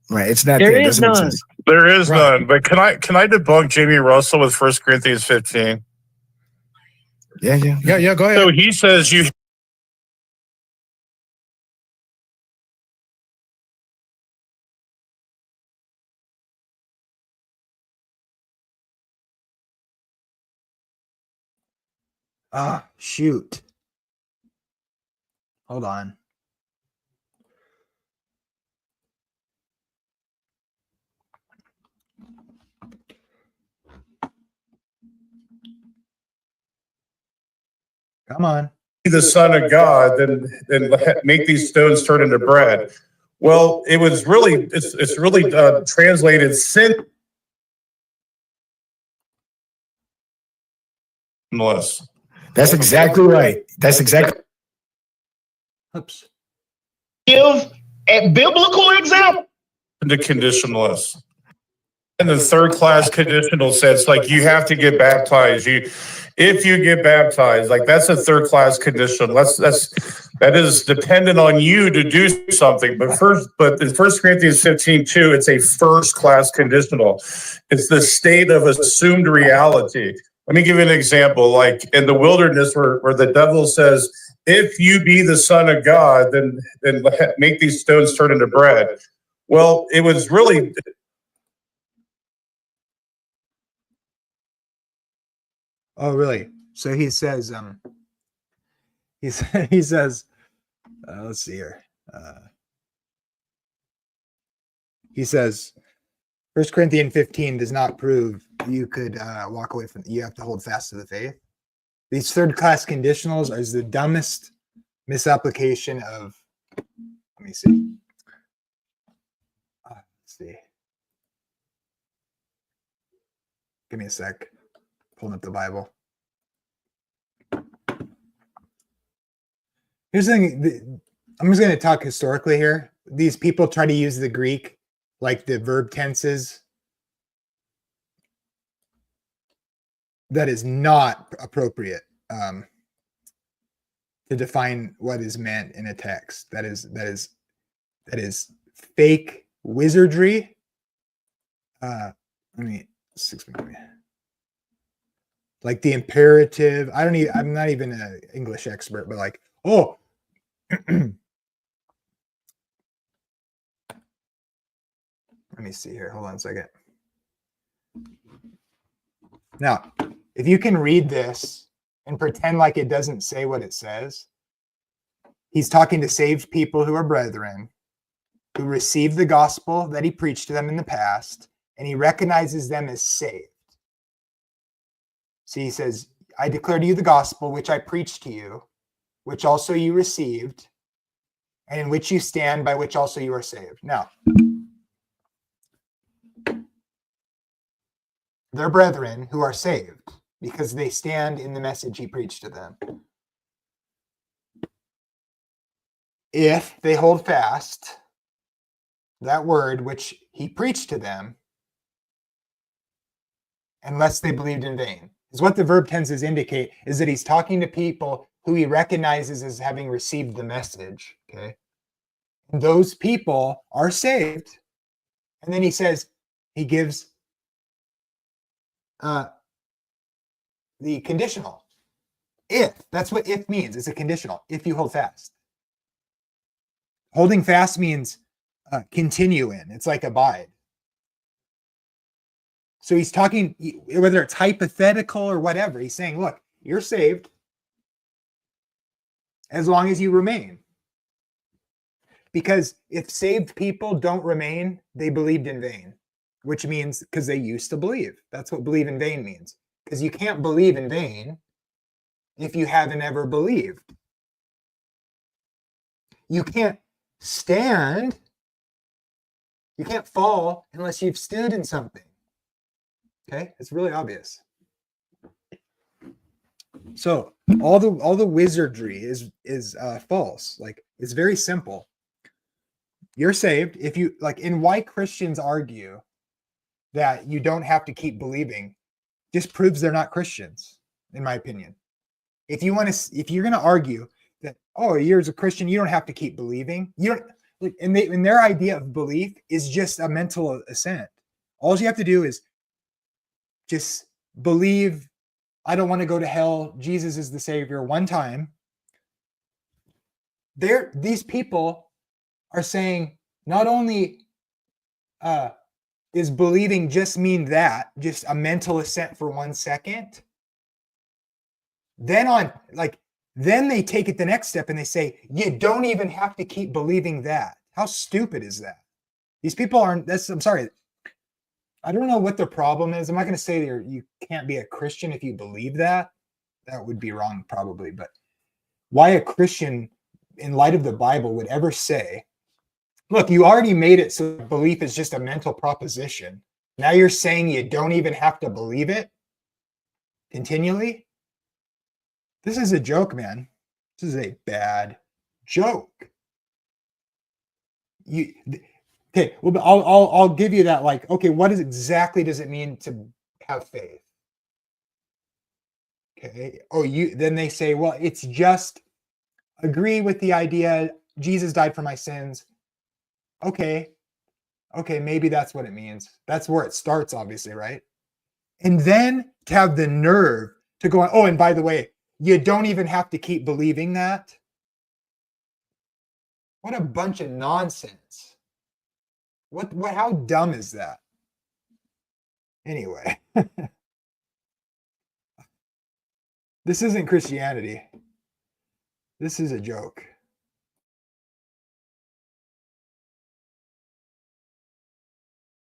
Right. It's not There there. It is doesn't none. exist. There is Right. none. But can I debunk Jamie Russell with 1 Corinthians 15? Yeah. Go ahead. So he says you Shoot. Hold on. Come on. be the Son of God, then make these stones turn into bread. Well, it's really translated sinless. That's exactly right. That's exactly. Oops. Give a biblical example. The conditionalist. In the third class conditional sense, like you have to get baptized. If you get baptized, like that's a third class conditional. That is dependent on you to do something. But in 1 Corinthians 15:2, it's a first class conditional. It's the state of assumed reality. Let me give you an example. Like in the wilderness, where the devil says, "If you be the Son of God, then make these stones turn into bread." Well, it was really. Oh, really? So he says, he says, let's see here. He says, 1 Corinthians 15 does not prove you could walk away from, you have to hold fast to the faith. These third class conditionals is the dumbest misapplication of, let me see. Let's see. Give me a sec. Pulling up the Bible. Here's the thing. I'm just going to talk historically here. These people try to use the Greek, like the verb tenses. That is not appropriate to define what is meant in a text. That is fake wizardry. Like the imperative. I'm not even an English expert, but like, oh, let me see here. Hold on a second. Now, if you can read this and pretend like it doesn't say what it says, he's talking to saved people who are brethren, who received the gospel that he preached to them in the past, and he recognizes them as saved. So he says, I declare to you the gospel which I preached to you, which also you received, and in which you stand, by which also you are saved. Now, they're brethren who are saved because they stand in the message he preached to them. If they hold fast that word which he preached to them, unless they believed in vain. Is what the verb tenses indicate is that he's talking to people who he recognizes as having received the message. Okay. And those people are saved. And then he says, he gives the conditional. If, that's what if means. It's a conditional. If you hold fast. Holding fast means continue in. It's like abide. So he's talking, whether it's hypothetical or whatever, he's saying, look, you're saved as long as you remain. Because if saved people don't remain, they believed in vain, which means because they used to believe. That's what believe in vain means. Because you can't believe in vain if you haven't ever believed. You can't stand, you can't fall unless you've stood in something. Okay, it's really obvious. So all the wizardry is false. Like, it's very simple. You're saved if you like. And why Christians argue that you don't have to keep believing just proves they're not Christians, in my opinion. If you're going to argue that, oh, you're as a Christian, you don't have to keep believing. like, and their idea of belief is just a mental assent. All you have to do is just believe, I don't want to go to hell, Jesus is the savior, one time. These people are saying not only is believing just mean that, just a mental assent for 1 second, then they take it the next step and they say, you don't even have to keep believing that. How stupid is that? These people aren't, I'm sorry. I don't know what their problem is. I'm not going to say you can't be a Christian if you believe that. That would be wrong probably. But why a Christian, in light of the Bible, would ever say, look, you already made it so belief is just a mental proposition. Now you're saying you don't even have to believe it continually? This is a joke, man. This is a bad joke. Okay, well, I'll give you that. Like, okay, what exactly does it mean to have faith? Okay. Oh, then they say, well, it's just agree with the idea Jesus died for my sins. Okay, maybe that's what it means. That's where it starts, obviously, right? And then to have the nerve to go on, oh, and by the way, you don't even have to keep believing that. What a bunch of nonsense. What how dumb is that? Anyway. This isn't Christianity. This is a joke.